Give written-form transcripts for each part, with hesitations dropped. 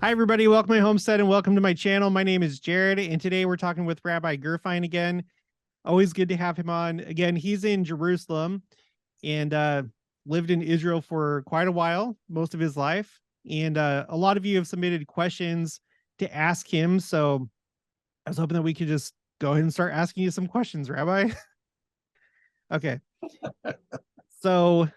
Hi, everybody. Welcome to my homestead and welcome to my channel. My name is Jared, and today we're talking with Rabbi Gurfein again. Always good to have him on. Again, he's in Jerusalem and lived in Israel for quite a while, most of his life. And a lot of you have submitted questions to ask him. So I was hoping that we could just go ahead and start asking you some questions, Rabbi. Okay. So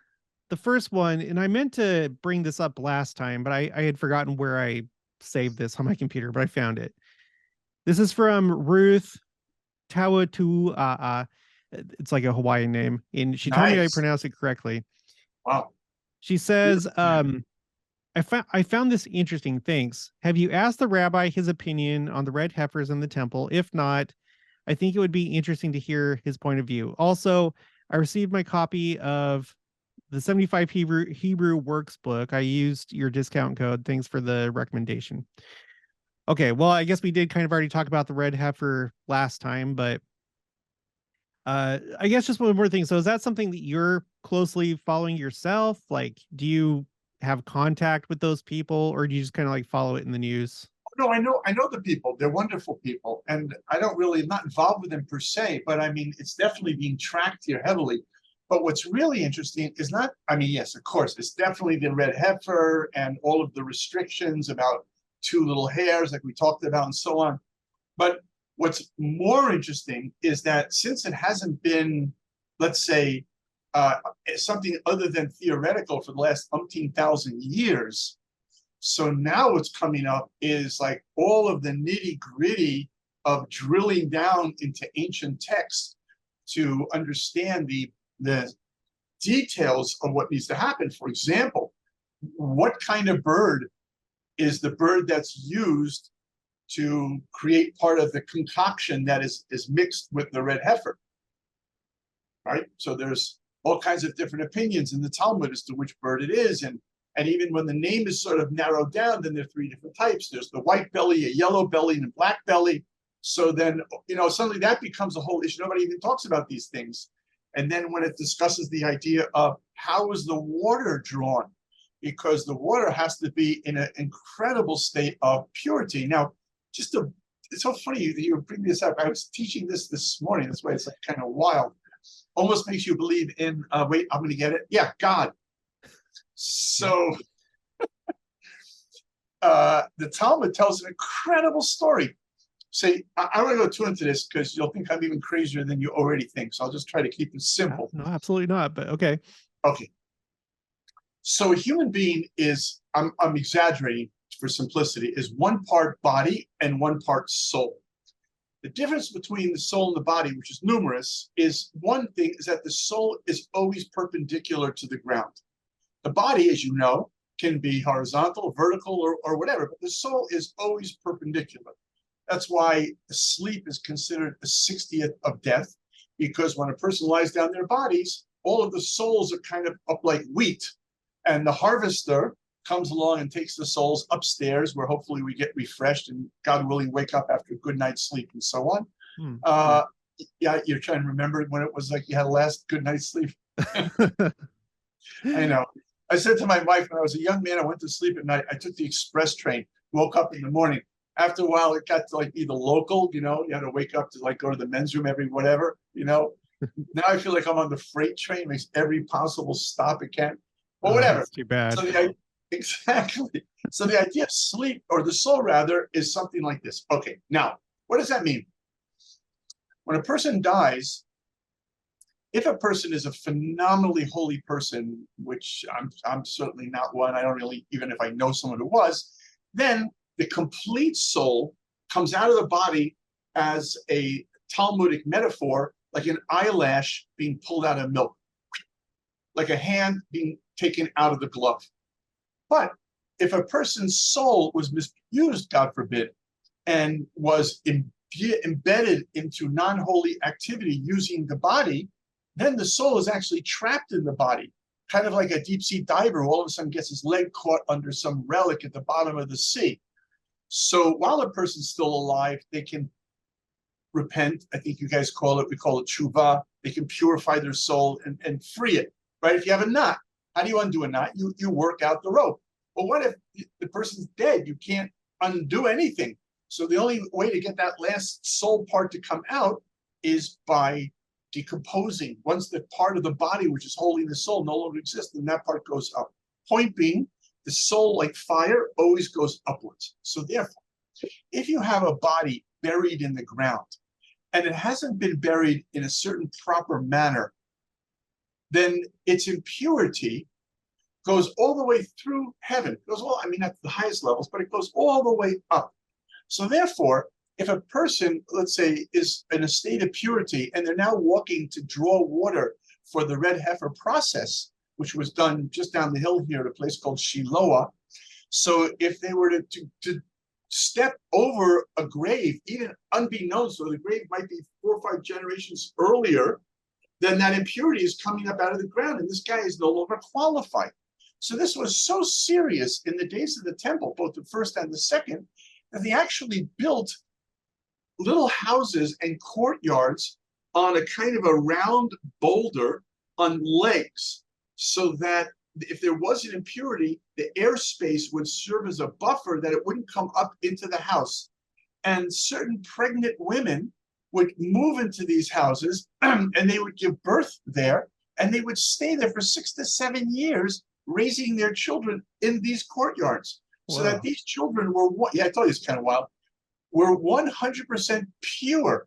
the first one, and I meant to bring this up last time, but I had forgotten where I saved this on my computer, but I found it. This is from Ruth Tawatu. It's like a Hawaiian name, and she told me I pronounced it correctly. Wow. She says, I found this interesting. Thanks. Have you asked the rabbi his opinion on the red heifers in the temple? If not, I think it would be interesting to hear his point of view. Also, I received my copy of the 75 Hebrew Works book. I used your discount code. Thanks for the recommendation. Okay, well, I guess we did kind of already talk about the red heifer last time, but I guess just one more thing. So is that something that you're closely following yourself? Like, do you have contact with those people, or do you just kind of like follow it in the news? No, I know the people. They're wonderful people. And I'm not involved with them per se, but I mean, it's definitely being tracked here heavily. But what's really interesting is not, yes, of course, it's definitely the red heifer and all of the restrictions about two little hairs like we talked about and so on. But what's more interesting is that since it hasn't been, let's say, something other than theoretical for the last umpteen thousand years, so now what's coming up is like all of the nitty-gritty of drilling down into ancient texts to understand the details of what needs to happen. For example, what kind of bird is the bird that's used to create part of the concoction that is mixed with the red heifer? Right? So there's all kinds of different opinions in the Talmud as to which bird it is. And even when the name is sort of narrowed down, then there are three different types. There's the white belly, a yellow belly, and a black belly. So then, suddenly that becomes a whole issue. Nobody even talks about these things. And then when it discusses the idea of how is the water drawn, because the water has to be in an incredible state of purity. Now, it's so funny that you bring this up. I was teaching this morning. That's why it's like kind of wild. Almost makes you believe in, wait, I'm going to get it. Yeah, God. So the Talmud tells an incredible story. Say, I don't want to go too into this because you'll think I'm even crazier than you already think. So I'll just try to keep it simple. No, absolutely not. But okay. Okay. So a human being is, I'm exaggerating for simplicity, is one part body and one part soul. The difference between the soul and the body, which is numerous, is one thing is that the soul is always perpendicular to the ground. The body, as you know, can be horizontal, vertical, or whatever, but the soul is always perpendicular. That's why sleep is considered a 60th of death, because when a person lies down their bodies, all of the souls are kind of up like wheat. And the harvester comes along and takes the souls upstairs, where hopefully we get refreshed and, God willing, wake up after a good night's sleep and so on. Yeah, you're trying to remember when it was like you had a last good night's sleep. I know. I said to my wife when I was a young man, I went to sleep at night. I took the express train, woke up in the morning. After a while, it got to like be the local, you had to wake up to like go to the men's room every whatever, Now I feel like I'm on the freight train, makes every possible stop it can. But whatever. That's too bad. So exactly. So the idea of sleep, or the soul rather, is something like this. Okay, now, what does that mean? When a person dies, if a person is a phenomenally holy person, which I'm certainly not one, I don't really, even if I know someone who was, then the complete soul comes out of the body as a Talmudic metaphor, like an eyelash being pulled out of milk, like a hand being taken out of the glove. But if a person's soul was misused, God forbid, and was embedded into non-holy activity using the body, then the soul is actually trapped in the body, kind of like a deep sea diver who all of a sudden gets his leg caught under some relic at the bottom of the sea. So while a person's still alive, they can repent. I think you guys we call it tshuva. They can purify their soul and free it, right? If you have a knot, how do you undo a knot? You work out the rope. But what if the person's dead? You can't undo anything. So the only way to get that last soul part to come out is by decomposing. Once the part of the body which is holding the soul no longer exists, then that part goes up. Point being, the soul, like fire, always goes upwards. So therefore, if you have a body buried in the ground and it hasn't been buried in a certain proper manner, then its impurity goes all the way through heaven. It goes all, I mean, at the highest levels, but it goes all the way up. So therefore, if a person, let's say, is in a state of purity and they're now walking to draw water for the red heifer process, which was done just down the hill here at a place called Siloam. So if they were to step over a grave, even unbeknownst, or the grave might be 4 or 5 generations earlier, then that impurity is coming up out of the ground, and this guy is no longer qualified. So this was so serious in the days of the temple, both the first and the second, that they actually built little houses and courtyards on a kind of a round boulder on legs, so that if there was an impurity, the airspace would serve as a buffer that it wouldn't come up into the house. And certain pregnant women would move into these houses and they would give birth there, and they would stay there for 6 to 7 years, raising their children in these courtyards. Wow. So that these children were, yeah, I told you it's kind of wild, were 100% pure.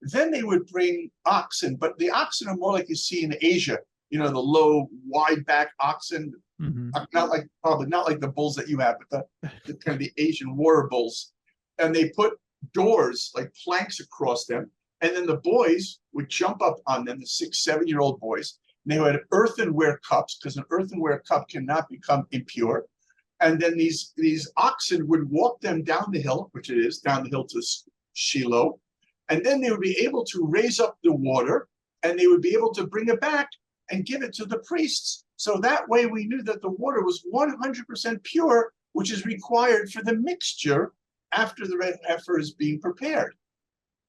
Then they would bring oxen, but the oxen are more like you see in Asia, you know, the low, wide back oxen, not like, probably not like the bulls that you have, but the kind of the Asian water bulls. And they put doors, like planks across them. And then the boys would jump up on them, the 6, 7-year-old boys. And they had earthenware cups, because an earthenware cup cannot become impure. And then these oxen would walk them down the hill, which it is, down the hill to Shiloh. And then they would be able to raise up the water, and they would be able to bring it back and give it to the priests. So that way we knew that the water was 100% pure, which is required for the mixture after the red heifer is being prepared.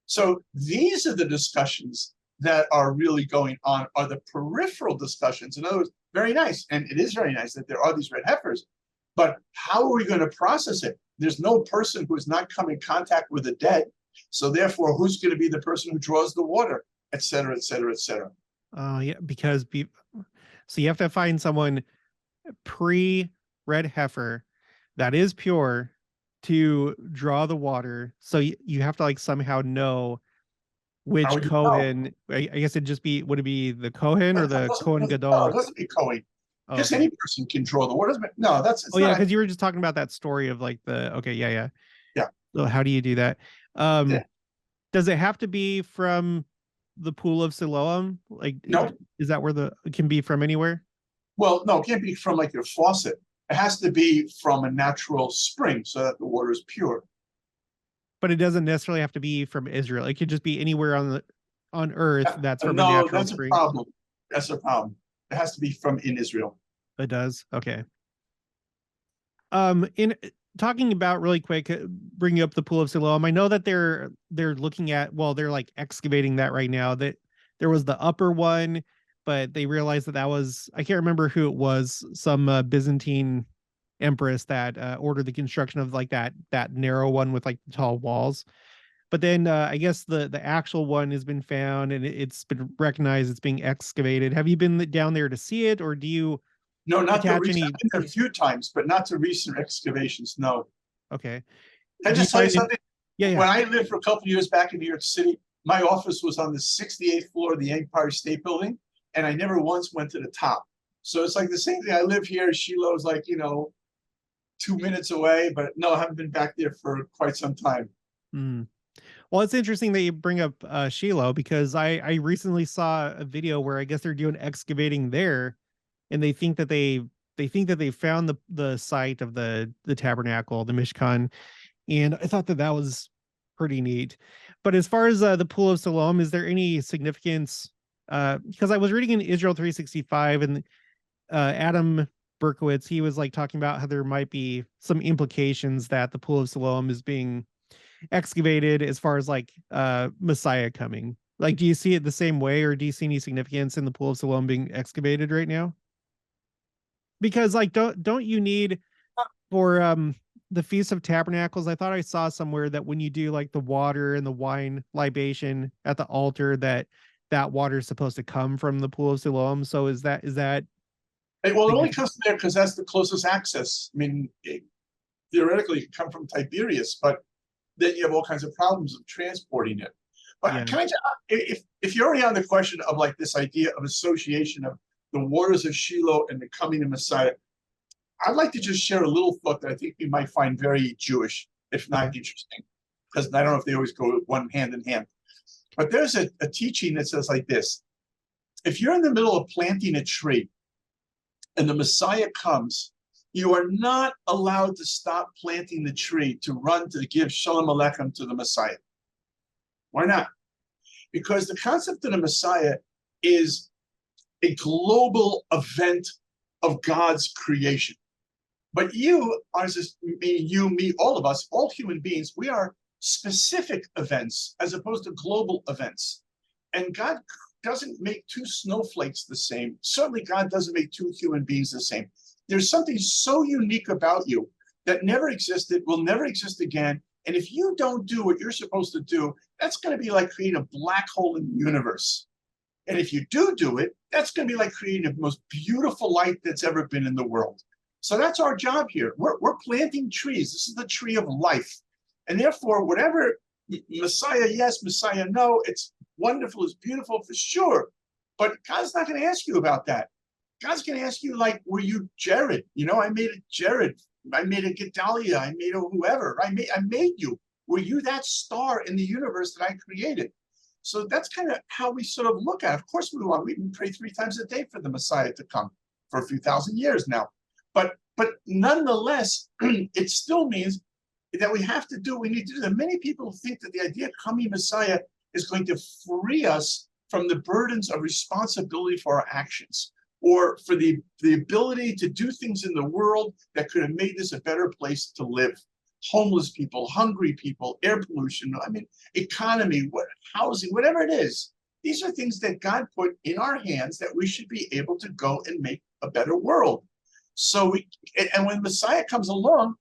So these are the discussions that are really going on, are the peripheral discussions. In other words, very nice, and it is very nice that there are these red heifers, but how are we going to process it? There's no person who has not come in contact with the dead, so therefore, who's going to be the person who draws the water, et cetera, et cetera, et cetera. Oh, yeah, because so you have to find someone pre-red heifer that is pure to draw the water. So you have to like somehow know which Kohen. I guess it'd just be, would it be the Kohen or the Kohen Gadol? No, it doesn't be Kohen. Just any person can draw the water. No, that's. Oh yeah, because you were just talking about that story of like the. Okay, yeah. So how do you do that? Does it have to be from the pool of Siloam? Like, no. Is that where it can be from anywhere? Well, no, it can't be from like your faucet. It has to be from a natural spring so that the water is pure. But it doesn't necessarily have to be from Israel. It could just be anywhere on Earth that's from a natural spring. No, that's a problem. That's a problem. It has to be from in Israel. It does? Okay. In talking about really quick, bringing up the pool of Siloam, I know that they're looking at, well, they're like excavating that right now. That there was the upper one, but they realized that was, I can't remember who it was, some Byzantine empress that ordered the construction of like that narrow one with like the tall walls. But then I guess the actual one has been found and it's been recognized, it's being excavated. Have you been down there to see it, or do you? No, not the recent. I've been there a few times, but not to recent excavations. No. Okay. Can I just tell you something? Yeah. When I lived for a couple of years back in New York City, my office was on the 68th floor of the Empire State Building, and I never once went to the top. So it's like the same thing. I live here. Shiloh's like, 2 minutes away, but no, I haven't been back there for quite some time. Well, it's interesting that you bring up Shiloh, because I recently saw a video where I guess they're doing excavating there, and they think that they found the site of the tabernacle, the Mishkan, and I thought that was pretty neat. But as far as the pool of Siloam, is there any significance? Because I was reading in Israel 365, and Adam Berkowitz, he was like talking about how there might be some implications that the pool of Siloam is being excavated as far as like Messiah coming. Like, do you see it the same way, or do you see any significance in the pool of Siloam being excavated right now? Because like don't you need for the Feast of Tabernacles, I thought I saw somewhere that when you do like the water and the wine libation at the altar, that water is supposed to come from the pool of Siloam. So is that Well, it only significant? comes from there because that's the closest access. I mean, theoretically, it could come from Tiberias, but then you have all kinds of problems of transporting it. But Yeah. can I just, if you're already on the question of like this idea of association of the waters of Shiloh and the coming of Messiah, I'd like to just share a little thought that I think you might find very Jewish, if not Okay. interesting, because I don't know if they always go one hand in hand. But there's a teaching that says like this: if you're in the middle of planting a tree and the Messiah comes, you are not allowed to stop planting the tree to run to give Shalom Aleichem to the Messiah. Why not? Because the concept of the Messiah is a global event of God's creation. But you are just me, you, me, all of us, all human beings, we are specific events as opposed to global events. And God doesn't make two snowflakes the same. Certainly, God doesn't make two human beings the same. There's something so unique about you that never existed, will never exist again. And if you don't do what you're supposed to do, that's going to be like creating a black hole in the universe. And if you do it, that's going to be like creating the most beautiful light that's ever been in the world. So that's our job here. We're planting trees. This is the tree of life. And therefore, whatever Messiah yes, Messiah no, it's wonderful, it's beautiful for sure. But God's not going to ask you about that. God's going to ask you, like, were you Jared? You know, I made a Jared. I made a Gedaliah. I made a whoever. I made you. Were you that star in the universe that I created? So that's kind of how we sort of look at it. Of course, we want. We pray 3 times a day for the Messiah to come for a few thousand years now. But nonetheless, it still means that we have to do what we need to do. And many people think that the idea of coming Messiah is going to free us from the burdens of responsibility for our actions, or for the ability to do things in the world that could have made this a better place to live. Homeless people, hungry people, air pollution, I mean, economy, housing, whatever it is. These are things that God put in our hands that we should be able to go and make a better world. So and when Messiah comes along,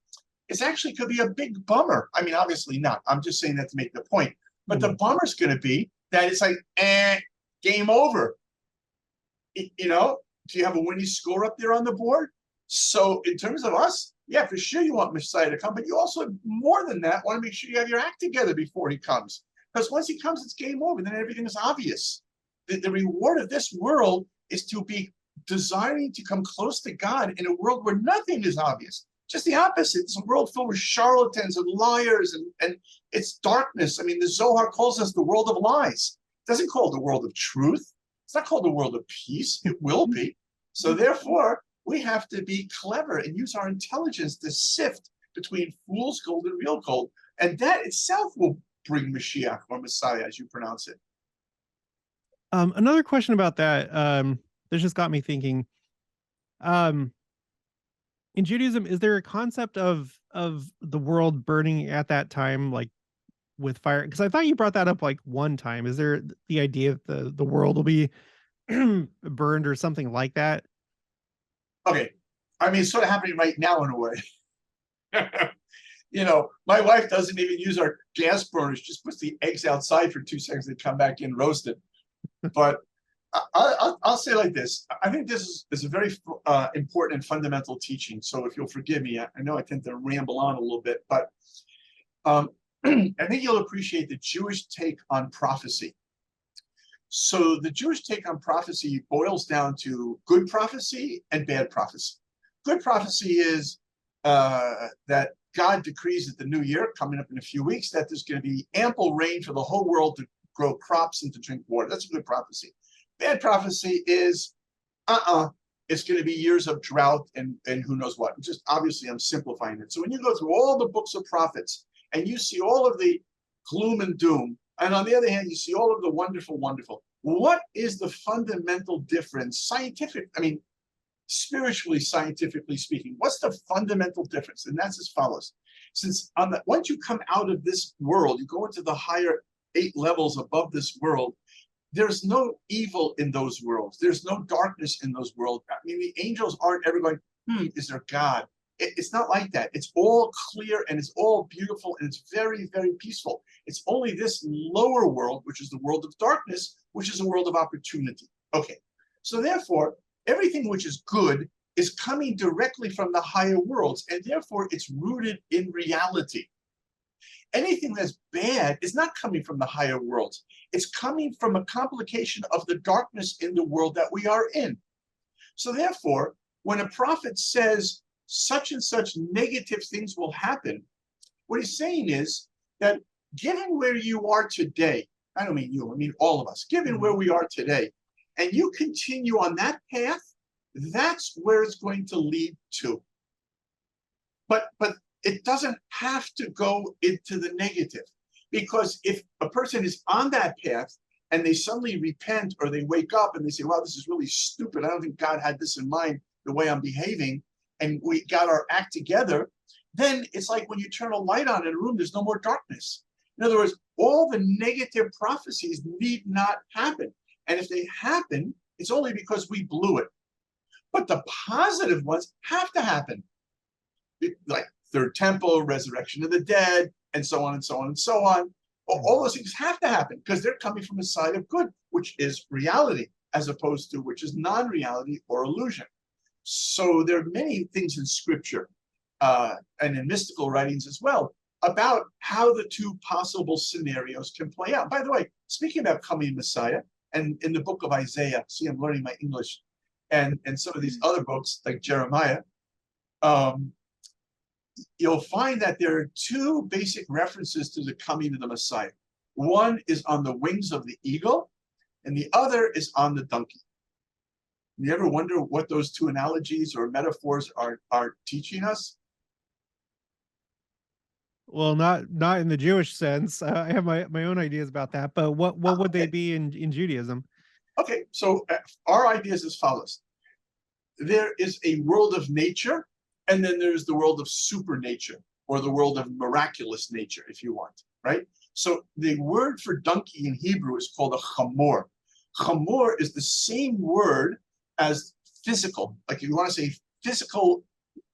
it's actually could be a big bummer. I mean, obviously not. I'm just saying that to make the point. But the bummer's going to be that it's like, game over. You know, do you have a winning score up there on the board? So in terms of us, yeah, for sure you want Messiah to come, but you also, more than that, want to make sure you have your act together before he comes. Because once he comes, it's game over. Then everything is obvious. The reward of this world is to be desiring to come close to God in a world where nothing is obvious. Just the opposite. It's a world filled with charlatans and liars, and it's darkness. I mean, the Zohar calls us the world of lies. It doesn't call it the world of truth. It's not called the world of peace. It will be. So therefore, we have to be clever and use our intelligence to sift between fool's gold and real gold. And that itself will bring Mashiach, or Messiah, as you pronounce it. Another question about that, that just got me thinking. In Judaism, is there a concept of the world burning at that time, like with fire? Because I thought you brought that up like one time. Is there the idea that the world will be burned or something like that? Okay. I mean, it's sort of happening right now in a way. You know, my wife doesn't even use our gas burners, just puts the eggs outside for 2 seconds, they come back in roasted. But I'll say like this. I think this is a very important and fundamental teaching. So if you'll forgive me, I know I tend to ramble on a little bit, but I think you'll appreciate the Jewish take on prophecy. So the Jewish take on prophecy boils down to good prophecy and bad prophecy. Good prophecy is that God decrees at the new year, coming up in a few weeks, that there's going to be ample rain for the whole world to grow crops and to drink water. That's a good prophecy. Bad prophecy is, it's going to be years of drought and who knows what. Just obviously, I'm simplifying it. So when you go through all the books of prophets and you see all of the gloom and doom, and on the other hand, you see all of the wonderful, wonderful. What is the fundamental difference, spiritually, scientifically speaking? What's the fundamental difference? And that's as follows. Since once you come out of this world, you go into the higher 8 levels above this world, there's no evil in those worlds. There's no darkness in those worlds. I mean, the angels aren't ever going, is there God? It's not like that. It's all clear and it's all beautiful and it's very, very peaceful. It's only this lower world, which is the world of darkness, which is a world of opportunity. Okay, so therefore, everything which is good is coming directly from the higher worlds, and therefore it's rooted in reality. Anything that's bad is not coming from the higher worlds. It's coming from a complication of the darkness in the world that we are in. So therefore, when a prophet says such and such negative things will happen, what he's saying is that given where you are today, I don't mean you, I mean all of us, given where we are today, and you continue on that path, that's where it's going to lead to. But it doesn't have to go into the negative, because if a person is on that path and they suddenly repent or they wake up and they say, wow, this is really stupid. I don't think God had this in mind, the way I'm behaving, and we got our act together, then it's like when you turn a light on in a room, there's no more darkness. In other words, all the negative prophecies need not happen. And if they happen, it's only because we blew it. But the positive ones have to happen. Like third temple, resurrection of the dead, and so on and so on and so on. All those things have to happen because they're coming from a side of good, which is reality, as opposed to which is non-reality or illusion. So there are many things in scripture and in mystical writings as well about how the two possible scenarios can play out. By the way, speaking about coming Messiah, and in the book of Isaiah, see, I'm learning my English, and some of these other books like Jeremiah, you'll find that there are two basic references to the coming of the Messiah. One is on the wings of the eagle, and the other is on the donkey. You ever wonder what those two analogies or metaphors are teaching us? Well, not in the Jewish sense. I have my own ideas about that, but what would they be in Judaism? Okay, so our idea is as follows. There is a world of nature, and then there's the world of supernature, or the world of miraculous nature, if you want, right? So the word for donkey in Hebrew is called a chamor. Chamor is the same word as physical. Like if you want to say physical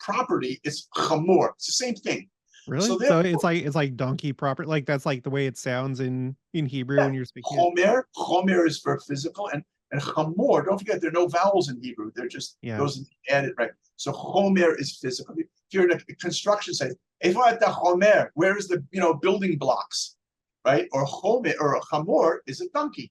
property, it's chamor. It's the same thing. Really? So it's like donkey proper, like that's like the way it sounds in Hebrew when you're speaking. Chomer is for physical, and chamor, don't forget there are no vowels in Hebrew. They're just those added, right? So chomer is physical. If you're in a construction site, chomer, where is the building blocks, right? Or chomer or a chamor is a donkey,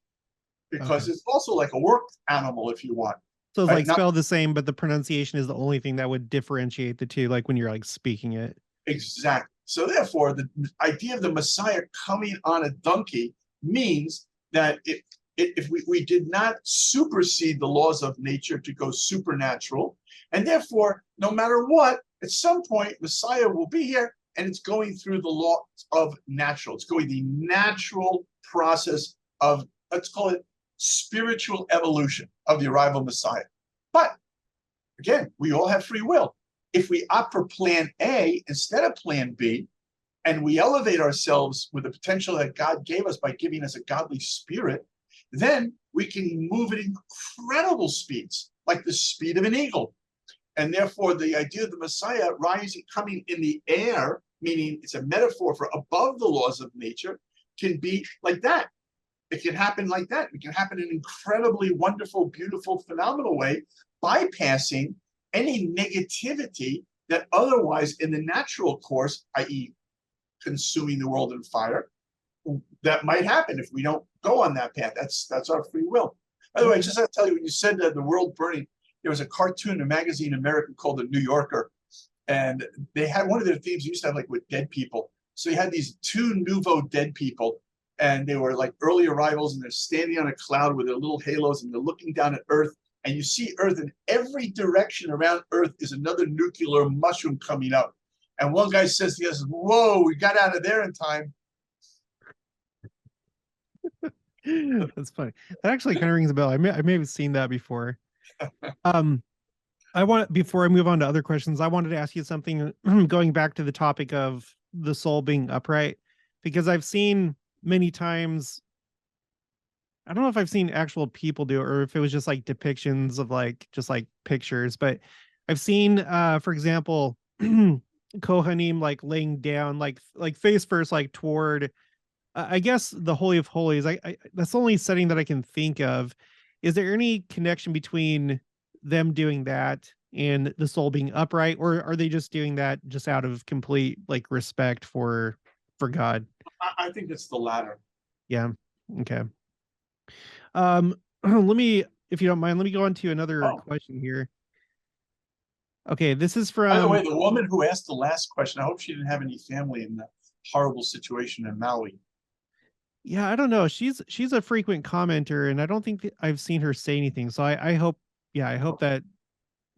because it's also like a work animal if you want. So it's like spelled the same, but the pronunciation is the only thing that would differentiate the two, like when you're like speaking it. Exactly. So therefore, the idea of the Messiah coming on a donkey means that if we did not supersede the laws of nature to go supernatural, and therefore, no matter what, at some point, Messiah will be here, and it's going through the law of natural. It's going the natural process of, let's call it, spiritual evolution of the arrival of Messiah. But again, we all have free will. If we opt for plan A instead of plan B, and we elevate ourselves with the potential that God gave us by giving us a godly spirit, then we can move at incredible speeds, like the speed of an eagle. And therefore, the idea of the Messiah rising, coming in the air, meaning it's a metaphor for above the laws of nature, can be like that. It can happen like that. It can happen in an incredibly wonderful, beautiful, phenomenal way, bypassing any negativity that otherwise in the natural course, i.e. consuming the world in fire, that might happen if we don't go on that path. That's our free will. By the way, just to tell you, when you said that the world burning, there was a cartoon, a magazine, American, called The New Yorker, and they had one of their themes used to have like with dead people. So you had these two nouveau dead people, and they were like early arrivals, and they're standing on a cloud with their little halos, and they're looking down at Earth, and you see Earth in every direction around Earth is another nuclear mushroom coming up. And one guy says to us, whoa, we got out of there in time. That's funny. That actually kind of rings a bell. I may have seen that before. Before I move on to other questions, I wanted to ask you something going back to the topic of the soul being upright, because I've seen many times, I don't know if I've seen actual people do it or if it was just like depictions of like just like pictures, but I've seen for example, Kohanim like laying down like face first, like toward I guess the Holy of Holies. I that's the only setting that I can think of. Is there any connection between them doing that and the soul being upright, or are they just doing that just out of complete like respect for God? I think it's the latter. Yeah. Okay. Let me, if you don't mind, let me go on to another Oh, question here. Okay, this is by the way, from, the woman who asked the last question, I hope she didn't have any family in the horrible situation in Maui. yeah, I don't know. She's a frequent commenter, and I don't think that I've seen her say anything. So I hope, yeah, I hope that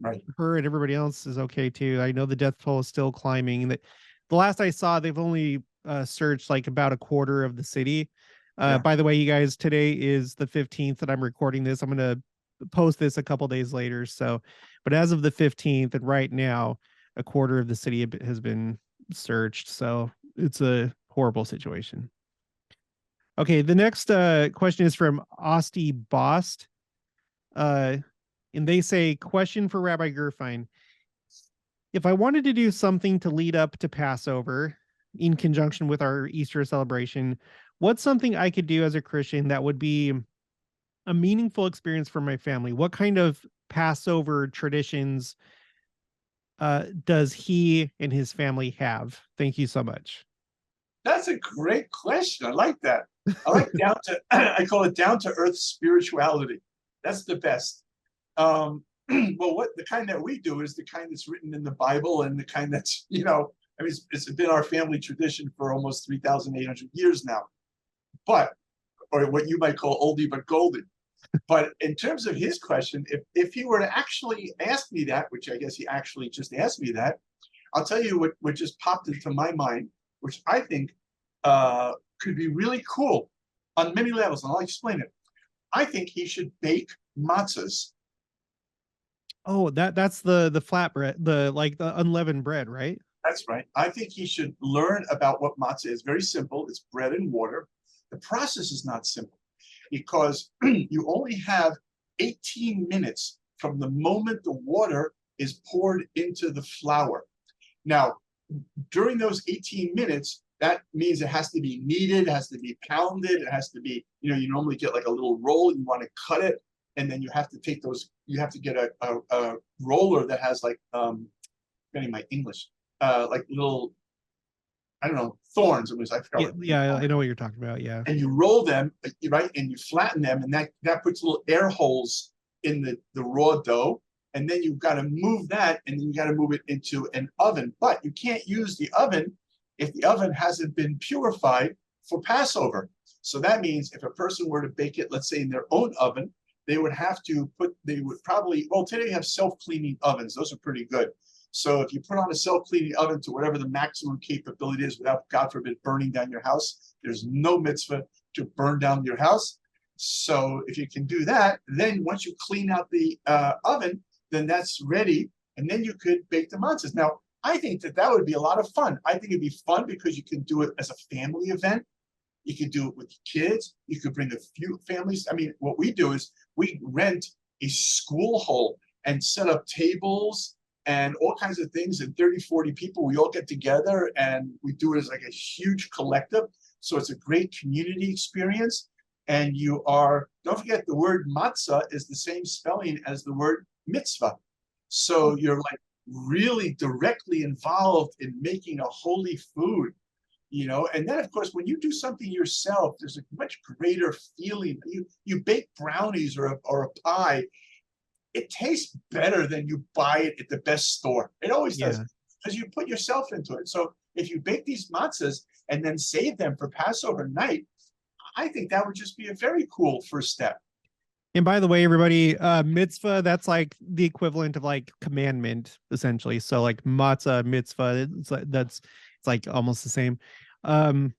Right. her and everybody else is okay too. I know the death toll is still climbing, and that the last I saw, they've only searched like about a quarter of the city. Yeah. By the way, you guys, today is the 15th that I'm recording this. I'm gonna post this a couple days later. So, but as of the 15th, and right now, a quarter of the city has been searched. So it's a horrible situation. Okay, the next question is from Osti Bost. Uh, and they say, question for Rabbi Gurfein. If I wanted to do something to lead up to Passover in conjunction with our Easter celebration, what's something I could do as a Christian that would be a meaningful experience for my family? What kind of Passover traditions does he and his family have? Thank you so much. That's a great question. I like that. I like down to I call it down to earth spirituality. That's the best. Well, what the kind that we do is the kind that's written in the Bible and the kind that's, I mean, it's been our family tradition for almost 3,800 years now. But, or what you might call oldie but golden. But in terms of his question, if he were to actually ask me that, which I guess he actually just asked me that, I'll tell you what just popped into my mind, which I think could be really cool on many levels, and I'll explain it. I think he should bake matzahs. Oh, that's the flatbread, the like the unleavened bread, right? That's right. I think he should learn about what matzah is. Very simple. It's bread and water. The process is not simple because you only have 18 minutes from the moment the water is poured into the flour. Now, during those 18 minutes, that means it has to be kneaded, it has to be pounded, it has to be, you normally get like a little roll, you want to cut it, and then you have to take those, you have to get a roller that has like, getting my English, like little, I don't know, thorns. It was, I forgot Yeah, what yeah, I know what you're talking about. Yeah. and you roll them, right, and you flatten them, and that puts little air holes in the raw dough, and then you've got to move that, and then you got to move it into an oven. But you can't use the oven if the oven hasn't been purified for Passover. So that means if a person were to bake it, let's say in their own oven, they would probably, well, today you have self-cleaning ovens. Those are pretty good. So if you put on a self-cleaning oven to whatever the maximum capability is without, God forbid, burning down your house, there's no mitzvah to burn down your house. So if you can do that, then once you clean out the oven, then that's ready. And then you could bake the matzahs. Now, I think that would be a lot of fun. I think it'd be fun because you can do it as a family event. You could do it with kids. You could bring a few families. I mean, what we do is we rent a school hall and set up tables and all kinds of things. And 30, 40 people, we all get together and we do it as like a huge collective. So it's a great community experience. And don't forget the word matzah is the same spelling as the word mitzvah. So you're like really directly involved in making a holy food. And then of course when you do something yourself, there's a much greater feeling. You bake brownies or a pie, it tastes better than you buy it at the best store. It always does, Yeah. because you put yourself into it. So if you bake these matzahs and then save them for Passover night, I think that would just be a very cool first step. And by the way, everybody, mitzvah, that's like the equivalent of like commandment, essentially. So like matzah, mitzvah, it's like almost the same. Um,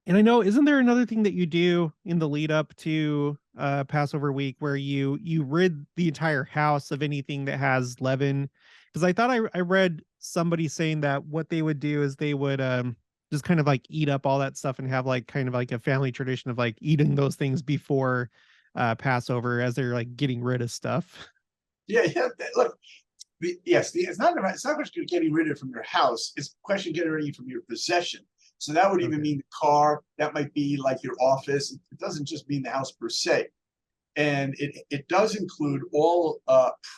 and I know, isn't there another thing that you do in the lead up to Passover week where you rid the entire house of anything that has leaven? Because I thought I read somebody saying that what they would do is they would just kind of like eat up all that stuff and have like kind of like a family tradition of like eating those things before Passover as they're like getting rid of stuff. Yeah, yeah. Look, It's not a question of getting rid of it from your house. It's a question of getting rid of it from your possession. So that would even mean the car. That might be like your office. It doesn't just mean the house per se. And it does include all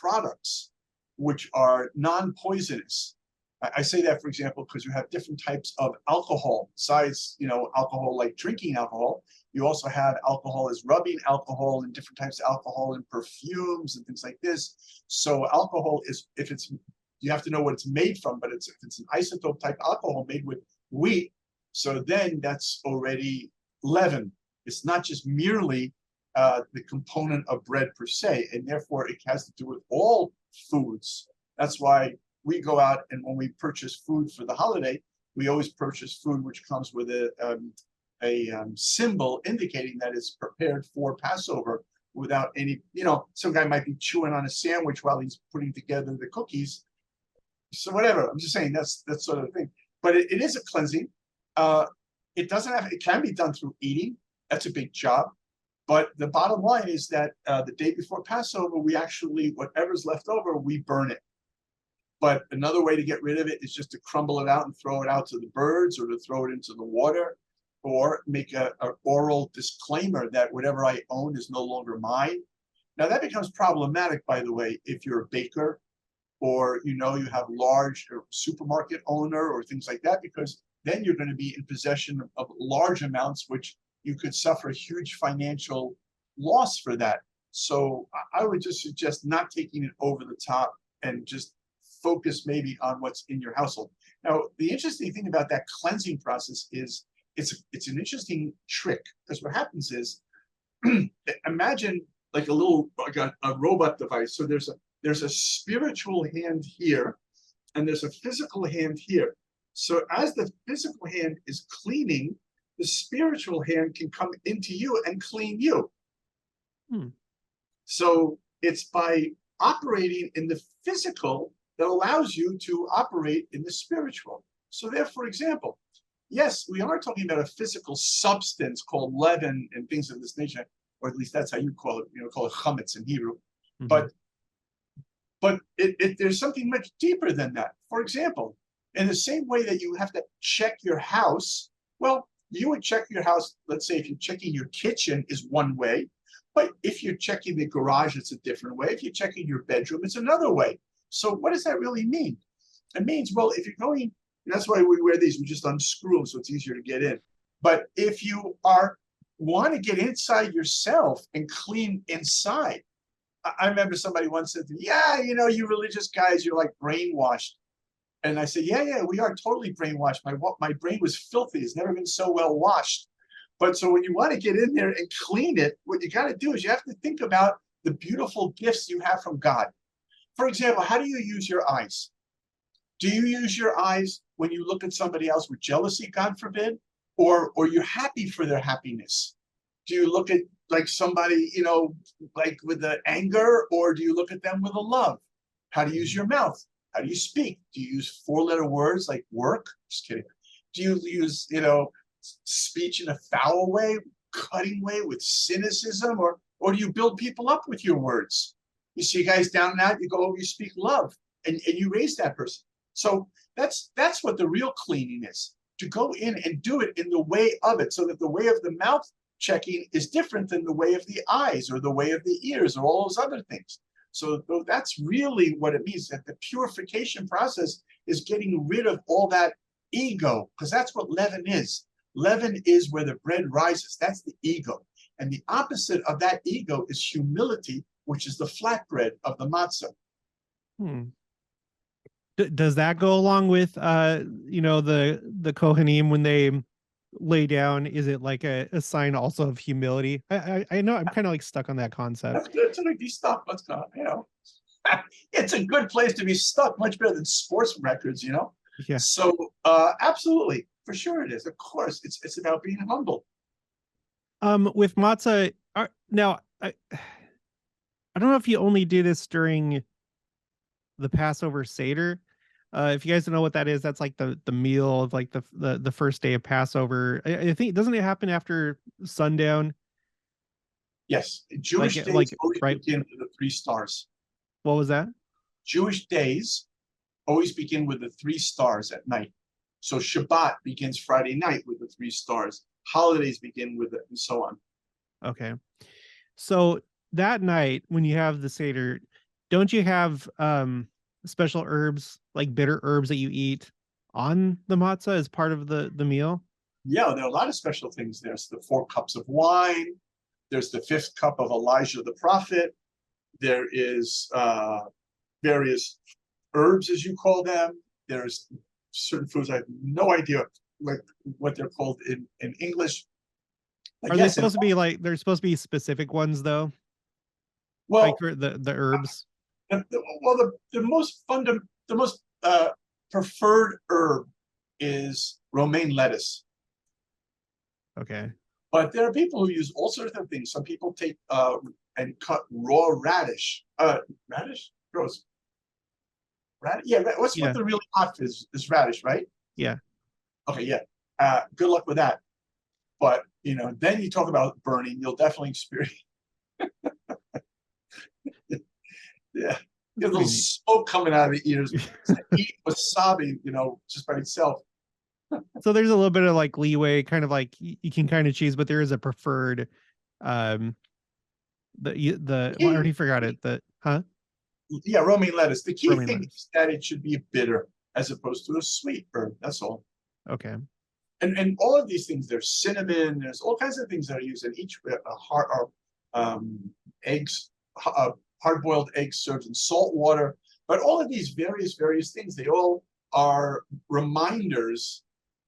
products which are non-poisonous. I say that, for example, because you have different types of alcohol. Besides, alcohol like drinking alcohol, you also have alcohol as rubbing alcohol and different types of alcohol and perfumes and things like this. So alcohol is, you have to know what it's made from, but if it's an isotope type alcohol made with wheat, so then that's already leaven. It's not just merely the component of bread per se, and therefore it has to do with all foods. That's why we go out and when we purchase food for the holiday, we always purchase food which comes with a symbol indicating that it's prepared for Passover without any, some guy might be chewing on a sandwich while he's putting together the cookies. So whatever, I'm just saying that's sort of the thing. But it is a cleansing. It can be done through eating. That's a big job. But the bottom line is that the day before Passover, we actually, whatever's left over, we burn it. But another way to get rid of it is just to crumble it out and throw it out to the birds or to throw it into the water or make an oral disclaimer that whatever I own is no longer mine. Now that becomes problematic, by the way, if you're a baker or you have large supermarket owner or things like that, because then you're going to be in possession of large amounts, which you could suffer huge financial loss for that. So I would just suggest not taking it over the top and just focus maybe on what's in your household. Now, the interesting thing about that cleansing process is it's an interesting trick, because what happens is, imagine like a robot device. So there's a spiritual hand here, and there's a physical hand here. So as the physical hand is cleaning, the spiritual hand can come into you and clean you. So it's by operating in the physical that allows you to operate in the spiritual. So there, for example, yes, we are talking about a physical substance called leaven and things of this nature, or at least that's how you call it, call it chametz in Hebrew. But there's something much deeper than that. For example, in the same way that you have to check your house, well, you would check your house, let's say if you're checking your kitchen is one way, but if you're checking the garage, it's a different way. If you're checking your bedroom, it's another way. So what does that really mean? It means, well, if you're going, that's why we wear these, we just unscrew them so it's easier to get in. But if you want to get inside yourself and clean inside, I remember somebody once said to me, yeah, you religious guys, you're like brainwashed. And I said, yeah, we are totally brainwashed. My brain was filthy. It's never been so well washed. But so when you want to get in there and clean it, what you got to do is you have to think about the beautiful gifts you have from God. For example, how do you use your eyes? Do you use your eyes when you look at somebody else with jealousy, God forbid? Or you're happy for their happiness? Do you look at like somebody, like with the anger, or do you look at them with a love? How do you use your mouth? How do you speak? Do you use four-letter words like work? Just kidding. Do you use, speech in a foul way, cutting way with cynicism, or do you build people up with your words? You see guys down and out, you go over, you speak love, and you raise that person. So that's what the real cleaning is, to go in and do it in the way of it, so that the way of the mouth checking is different than the way of the eyes or the way of the ears or all those other things. So that's really what it means, that the purification process is getting rid of all that ego, because that's what leaven is. Leaven is where the bread rises. That's the ego. And the opposite of that ego is humility, which is the flatbread of the matzah. Does that go along with, the Kohanim when they lay down? Is it like a sign also of humility? I know I'm kind of like stuck on that concept. That's good to be stuck. Let's go. It's a good place to be stuck. Much better than sports records. Yeah. So absolutely, for sure it is. Of course, it's about being humble. With matzah, now I don't know if you only do this during the Passover seder. If you guys don't know what that is, that's like the meal of like the first day of Passover. I think, doesn't it happen after sundown? Yes, Jewish days always begin with the 3 stars. What was that? Jewish days always begin with the 3 stars at night. So Shabbat begins Friday night with the 3 stars. Holidays begin with it, and so on. Okay. So that night when you have the seder, don't you have special herbs, like bitter herbs that you eat on the matzah as part of the meal? Yeah, there are a lot of special things. There's the 4 cups of wine. There's the 5th cup of Elijah the prophet. There is various herbs, as you call them. There's certain foods I have no idea what they're called in English. Are they supposed to be like, they're supposed to be specific ones though? Well, like the herbs. Well, the most preferred herb is romaine lettuce. Okay. But there are people who use all sorts of things. Some people take and cut raw radish. Radish? Gross. Radish? Yeah, what the really hot is radish, right? Yeah. Okay, yeah. Good luck with that. But then you talk about burning, you'll definitely experience. Yeah. Get a little smoke coming out of the ears. Eat wasabi, just by itself. So there's a little bit of like leeway, kind of like you can kind of choose, but there is a preferred I already forgot it. Yeah, romaine lettuce. The key thing is that it should be a bitter as opposed to a sweet herb. That's all. Okay. And all of these things, there's cinnamon, there's all kinds of things that are used in each eggs, hard-boiled eggs served in salt water. But all of these various things, they all are reminders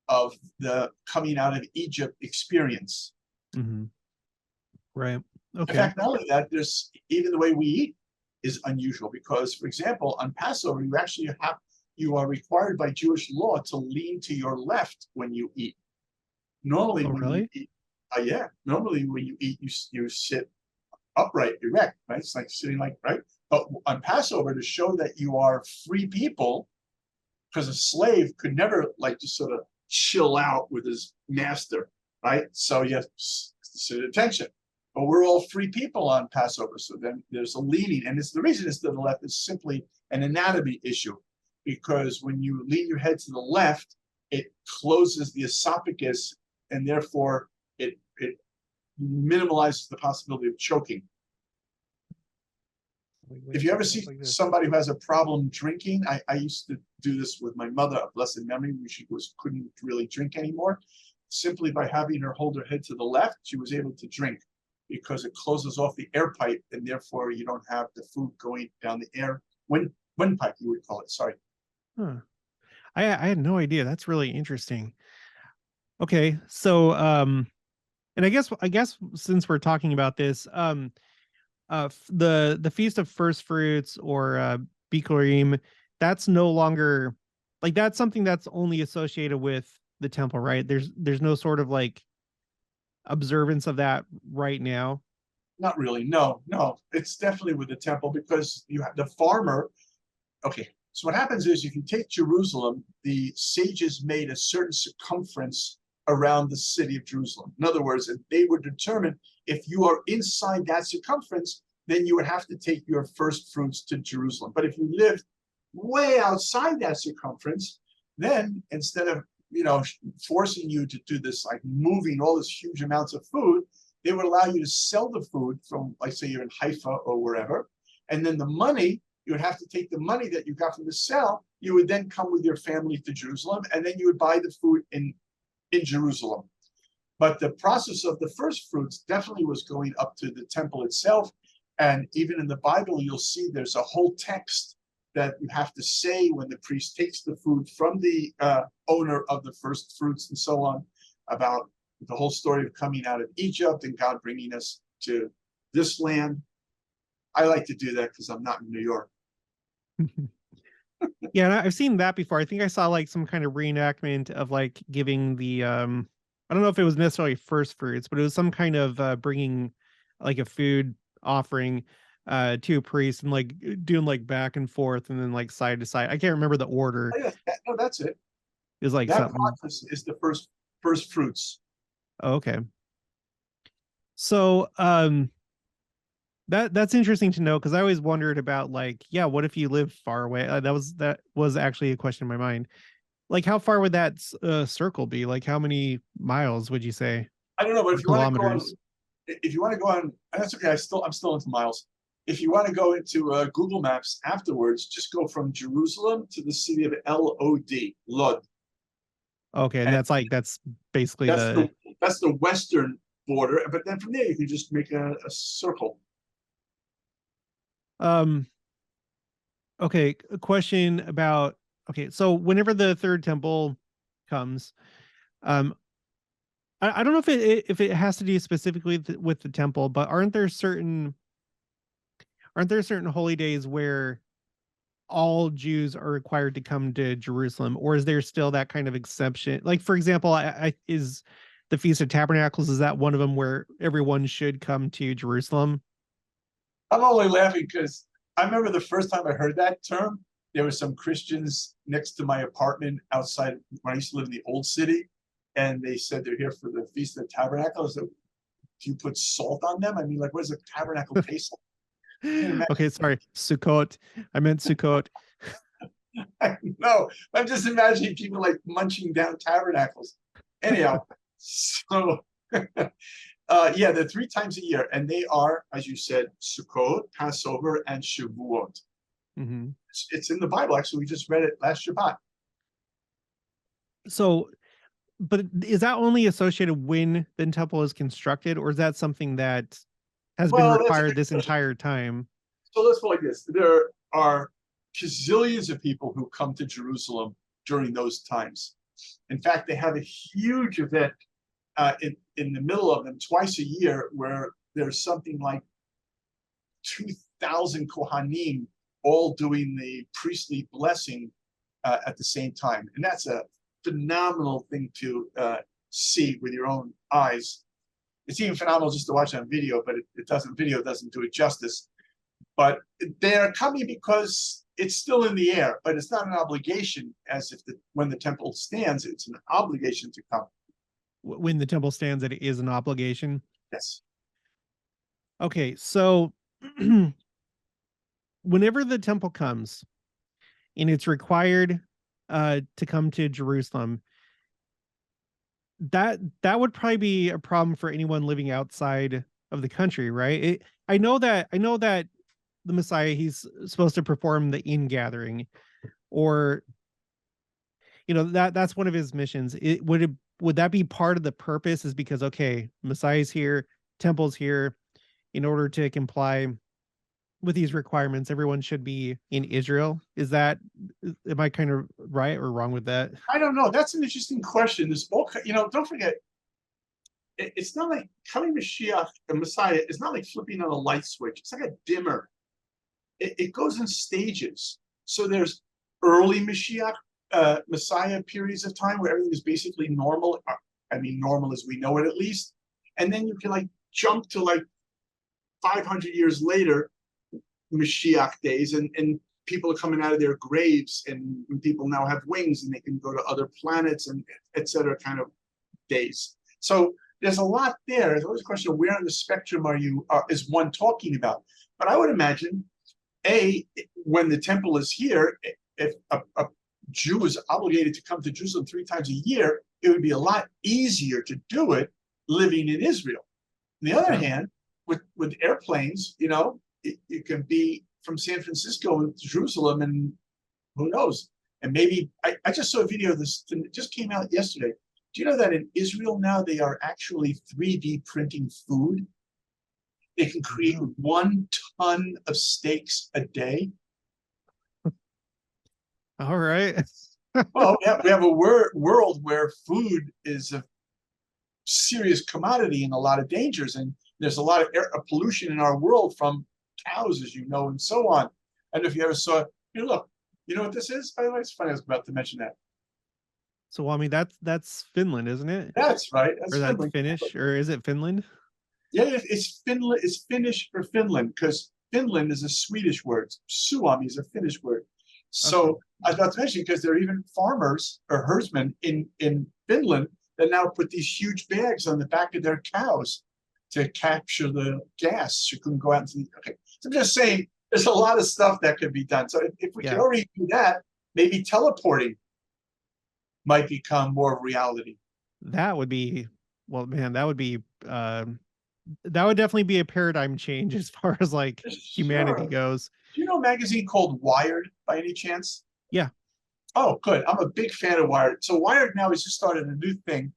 of the coming out of Egypt experience. Mm-hmm. Right. Okay. In fact, not only that, there's even the way we eat is unusual because, for example, on Passover, you are required by Jewish law to lean to your left when you eat. Normally, you eat, normally when you eat, you sit upright, erect, right? It's like sitting right. But on Passover, to show that you are free people, because a slave could never just sort of chill out with his master, right? So you have to sit at attention. But we're all free people on Passover, so then there's a leaning, and the reason it's to the left is simply an anatomy issue, because when you lean your head to the left, it closes the esophagus, and therefore it minimalizes the possibility of choking. If you ever see somebody who has a problem drinking, I used to do this with my mother, of blessed memory, when she couldn't really drink anymore. Simply by having her hold her head to the left, she was able to drink because it closes off the air pipe, and therefore you don't have the food going down the air windpipe, you would call it. Sorry. Huh. I had no idea. That's really interesting. Okay, so and I guess since we're talking about this, the Feast of First Fruits or Bikurim, that's no longer that's something that's only associated with the temple, right? There's no sort of observance of that right now. Not really. No. It's definitely with the temple because you have the farmer. Okay. So what happens is if you take Jerusalem, the sages made a certain circumference around the city of Jerusalem. In other words, they would determine if you are inside that circumference, then you would have to take your first fruits to Jerusalem. But if you lived way outside that circumference, then instead of forcing you to do this, moving all this huge amounts of food, they would allow you to sell the food from, say you're in Haifa or wherever, and then the money, you would have to take the money that you got from the sale, you would then come with your family to Jerusalem, and then you would buy the food in Jerusalem. But the process of the first fruits definitely was going up to the temple itself, and even in the Bible, you'll see there's a whole text that you have to say when the priest takes the food from the owner of the first fruits and so on, about the whole story of coming out of Egypt and God bringing us to this land. I like to do that because I'm not in New York. Yeah, and I've seen that before. I think I saw some kind of reenactment of giving the I don't know if it was necessarily first fruits, but it was some kind of bringing a food offering to a priest and doing back and forth and then side to side. I can't remember the order. Oh, yeah. No, that's it. It's that something. Process is the first fruits. Oh, okay. So That's interesting to know because I always wondered about like, yeah, what if you live far away? That was actually a question in my mind. Like, how far would that circle be? Like, how many miles would you say, I don't know, but or kilometers? if you want to go on, and that's okay. I'm still into miles. If you want to go into Google Maps afterwards, just go from Jerusalem to the city of Lod. Okay, and And that's basically that's the the western border. But then from there, you can just make a circle. um. Okay, a question about okay. So whenever the third temple comes, um, I don't know if it has to do specifically with the temple, but aren't there certain holy days where all Jews are required to come to Jerusalem, or is there still that kind of exception? Like, for example, is the Feast of Tabernacles, is that one of them where everyone should come to Jerusalem? I'm only laughing because I remember the first time I heard that term. There were some Christians next to my apartment outside when I used to live in the old city, and they said they're here for the Feast of Tabernacles. So, do you put salt on them? I mean, like, what does a tabernacle taste like? Okay, sorry, Sukkot. I meant Sukkot. No, I'm just imagining people like munching down tabernacles. Anyhow, so yeah, they're 3 times a year, and they are, as you said, Sukkot, Passover, and Shavuot. Mm-hmm. It's in the Bible. Actually, we just read it last Shabbat. So, but is that only associated when the temple is constructed, or is that something that has been Well, that's a required good this question. entire time? So let's put it like this: there are gazillions of people who come to Jerusalem during those times. In fact, they have a huge event in the middle of them twice a year where there's something like 2,000 Kohanim all doing the priestly blessing at the same time. And that's a phenomenal thing to see with your own eyes. It's even phenomenal just to watch on video, but video doesn't do it justice. But they're coming because it's still in the air, but it's not an obligation as if when the temple stands, it's an obligation to come. When the temple stands, it is an obligation. Yes. Okay, so whenever the temple comes and it's required to come to Jerusalem, that would probably be a problem for anyone living outside of the country, right? I know that the Messiah, he's supposed to perform the ingathering, or that's one of his missions. Would that be part of the purpose? Is because okay, Messiah's here, temple's here, in order to comply with these requirements, everyone should be in Israel. Am I kind of right or wrong with that? I don't know. That's an interesting question. This all, don't forget, it's not like coming Mashiach, the Messiah, it's not like flipping on a light switch. It's like a dimmer. It goes in stages. So there's early Mashiach, Messiah periods of time where everything is basically normal. I mean, normal as we know it, at least. And then you can like jump to like 500 years later, Mashiach days, and people are coming out of their graves, and people now have wings and they can go to other planets and etc. kind of days. So there's a lot there. There's always a question of where on the spectrum is one talking about? But I would imagine, when the temple is here, if a Jew is obligated to come to Jerusalem 3 times a year, it would be a lot easier to do it living in Israel. On the other hand, with airplanes, it can be from San Francisco to Jerusalem, and who knows? And maybe I just saw a video of this that just came out yesterday. Do you know that in Israel now they are actually 3D printing food? They can create 1 ton of steaks a day. All right. Well, we have a world where food is a serious commodity and a lot of dangers, and there's a lot of air pollution in our world from cows, as you know, and so on. I don't know if you ever saw. Here, look. You know what this is? By the way, it's funny. I was about to mention that. So I mean that's Finland, isn't it? That's right. That's Or that's Finland. Finnish, or is it Finland? Yeah, it's Finland. It's Finnish for Finland because Finland is a Swedish word. Suomi is a Finnish word. So okay. I was about to mention because there are even farmers or herdsmen in Finland that now put these huge bags on the back of their cows to capture the gas. She couldn't go out into the, okay. So I'm just saying there's a lot of stuff that could be done. So if we can already do that, maybe teleporting might become more of reality. That would be, well, man, that would be that would definitely be a paradigm change as far as like humanity Sure. goes. Do you know a magazine called Wired by any chance? Yeah. Oh, good. I'm a big fan of Wired. So Wired now has just started a new thing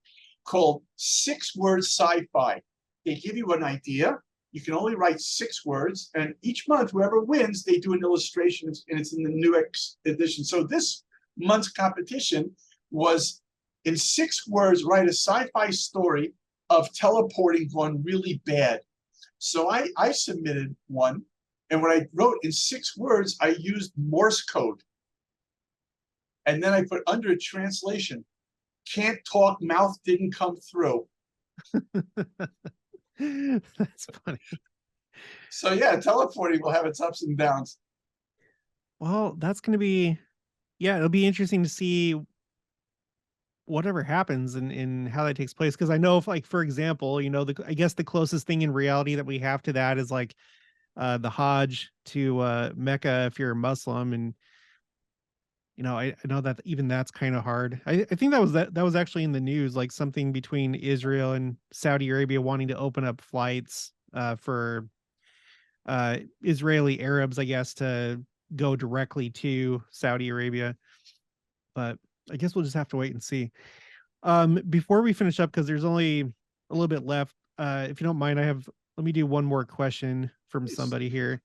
called 6-word sci-fi. They give you an idea. You can only write 6 words, and each month, whoever wins, they do an illustration, and it's in the new edition. So this month's competition was, in 6 words, write a sci-fi story of teleporting gone really bad. So I submitted one, and when I wrote in 6 words, I used Morse code. And then I put under a translation, can't talk, mouth didn't come through. That's funny. So yeah, teleporting will have its ups and downs. Well, that's going to be, yeah, it'll be interesting to see whatever happens and how that takes place. Cause I know if, like, for example, you know, I guess the closest thing in reality that we have to that is like the Hajj to Mecca if you're a Muslim. And, you know, I know that even that's kind of hard. I think that was actually in the news, like something between Israel and Saudi Arabia wanting to open up flights for Israeli Arabs, I guess, to go directly to Saudi Arabia. But I guess we'll just have to wait and see. Before we finish up, because there's only a little bit left, if you don't mind, let me do one more question from somebody here.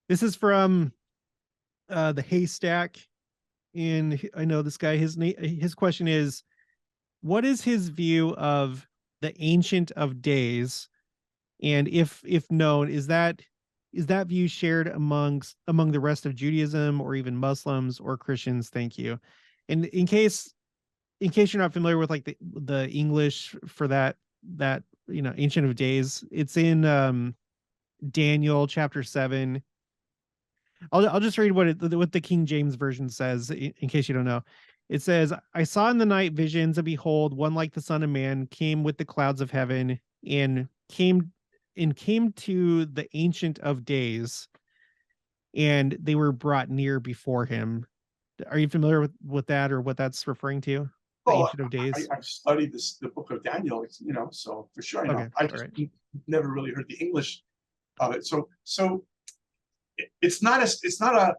This is from the Haystack, and I know this guy. His question is, what is his view of the Ancient of Days, and if known, is that view shared among the rest of Judaism or even Muslims or Christians? Thank you. And in case you're not familiar with like the English for that you know, Ancient of Days, it's in Daniel chapter 7. I'll just read what the King James version says in case you don't know. It says, I saw in the night visions, and behold, one like the Son of Man came with the clouds of heaven and came to the Ancient of Days, and they were brought near before him. Are you familiar with that, or what that's referring to? The Well, Ancient of Days? I've studied the book of Daniel, you know, so for sure I know. Okay. I just never really heard the English of it. So it's not a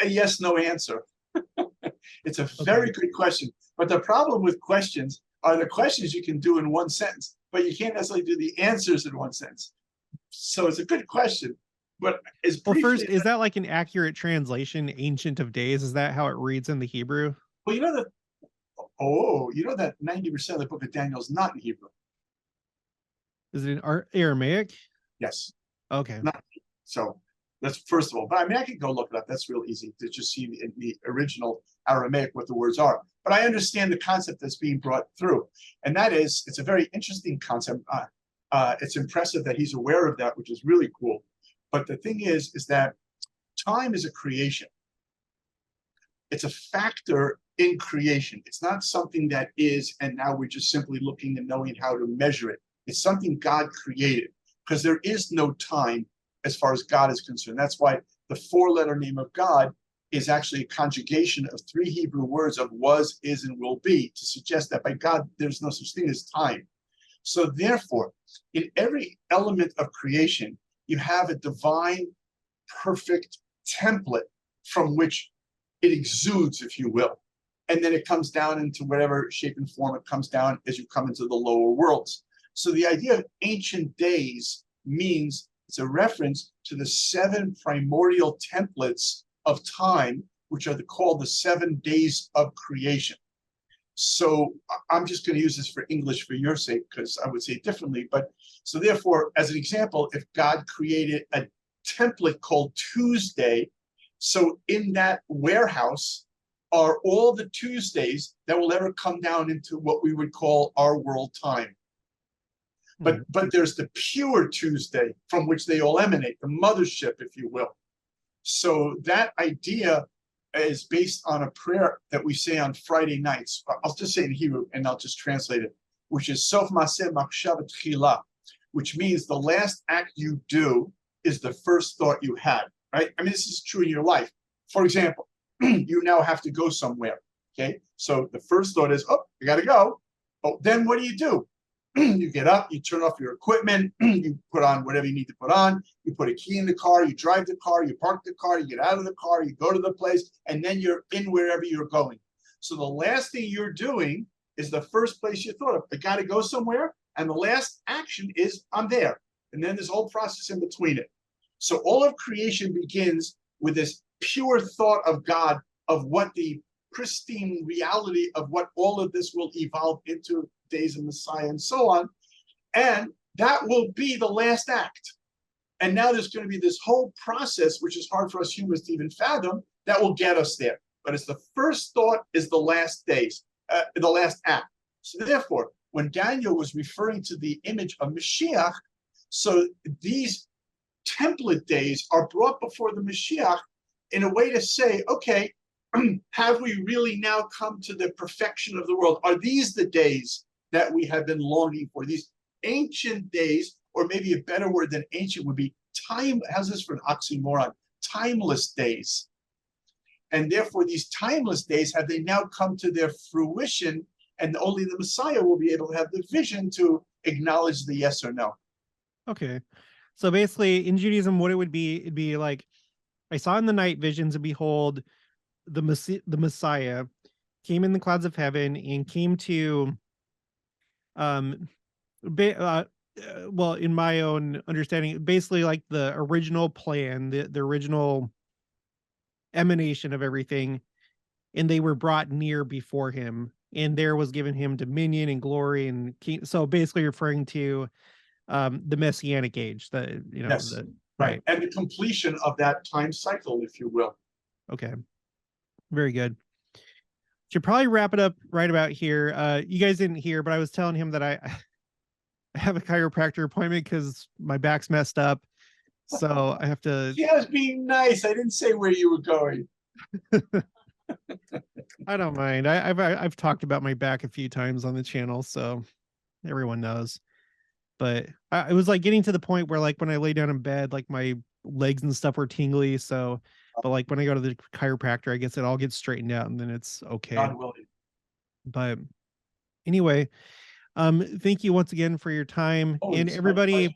yes, no answer. It's a very good question. But the problem with questions are the questions you can do in one sentence, but you can't necessarily do the answers in one sentence. So it's a good question. But well, first, is that like an accurate translation, Ancient of Days? Is that how it reads in the Hebrew? Well, you know that 90% of the book of Daniel is not in Hebrew. Is it in Aramaic? Yes. Okay. So that's first of all. But I mean, I could go look it up. That's real easy to just see in the original Aramaic what the words are. But I understand the concept that's being brought through, and that is, it's a very interesting concept. It's impressive that he's aware of that, which is really cool. But the thing is that time is a creation. It's a factor in creation. It's not something that is, and now we're just simply looking and knowing how to measure it. It's something God created, because there is no time as far as God is concerned. That's why the 4-letter name of God is actually a conjugation of 3 Hebrew words of was, is, and will be, to suggest that by God, there's no such thing as time. So therefore, in every element of creation, you have a divine, perfect template from which it exudes, if you will. And then it comes down into whatever shape and form it comes down as you come into the lower worlds. So the idea of ancient days means it's a reference to the 7 primordial templates of time, which are called the 7 days of creation. So I'm just going to use this for English for your sake, because I would say it differently. But so therefore, as an example, if God created a template called Tuesday, so in that warehouse are all the Tuesdays that will ever come down into what we would call our world time. But there's the pure Tuesday from which they all emanate, the mothership, if you will. So that idea is based on a prayer that we say on Friday nights. I'll just say it in Hebrew and I'll just translate it, which is Sof Maseh Machshav Tchila, which means the last act you do is the first thought you had, right? I mean, this is true in your life. For example, you now have to go somewhere, okay? So the first thought is, oh, you got to go. Oh, then what do? You get up, you turn off your equipment, you put on whatever you need to put on, you put a key in the car, you drive the car, you park the car, you get out of the car, you go to the place, and then you're in wherever you're going. So the last thing you're doing is the first place you thought of. I got to go somewhere, and the last action is I'm there. And then this whole process in between it. So all of creation begins with this pure thought of God, of what the pristine reality of what all of this will evolve into, days of Messiah and so on. And that will be the last act. And now there's going to be this whole process, which is hard for us humans to even fathom, that will get us there. But it's the first thought is the last days, the last act. So therefore, when Daniel was referring to the image of Mashiach, so these template days are brought before the Mashiach in a way to say, okay, have we really now come to the perfection of the world? Are these the days that we have been longing for? These ancient days, or maybe a better word than ancient would be time. How's this for an oxymoron? Timeless days. And therefore, these timeless days, have they now come to their fruition? And only the Messiah will be able to have the vision to acknowledge the yes or no. Okay. So basically, in Judaism, what it would be, it'd be like, I saw in the night visions, and behold, the Messiah came in the clouds of heaven and came to, well, in my own understanding, basically like the original plan, the original emanation of everything, and they were brought near before him, and there was given him dominion and glory and king. So basically referring to the Messianic age, Yes, right, and the completion of that time cycle, if you will. Okay. Very good. Should probably wrap it up right about here. You guys didn't hear, but I was telling him that I have a chiropractor appointment because my back's messed up. So I have to. Yeah, I was being nice. I didn't say where you were going. I don't mind. I've talked about my back a few times on the channel, so everyone knows. But it was like getting to the point where, like, when I lay down in bed, like my legs and stuff were tingly. So, but like when I go to the chiropractor, I guess it all gets straightened out and then it's okay. God willing. But anyway, thank you once again for your time. Oh, and everybody,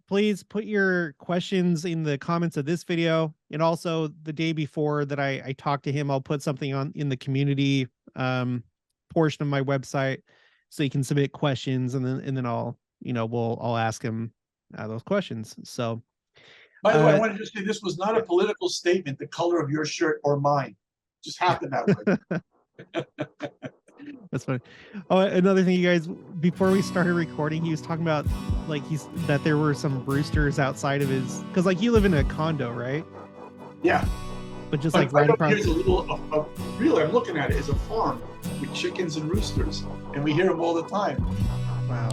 please put your questions in the comments of this video. And also the day before that I talked to him, I'll put something on in the community portion of my website so you can submit questions, and then I'll ask him those questions. So by the way, I wanted to say this was not a political statement, the color of your shirt or mine. It just happened that way. That's funny. Oh, another thing, you guys, before we started recording, he was talking about like that there were some roosters outside of his, because like you live in a condo, right? Yeah. But just like right across. Here's a little, really, I'm looking at it, is a farm with chickens and roosters, and we hear them all the time. Wow.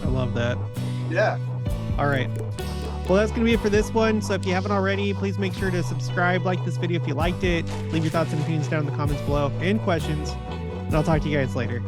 I love that. Yeah. All right. Well, that's going to be it for this one. So if you haven't already, please make sure to subscribe, like this video if you liked it, leave your thoughts and opinions down in the comments below, and questions, and I'll talk to you guys later.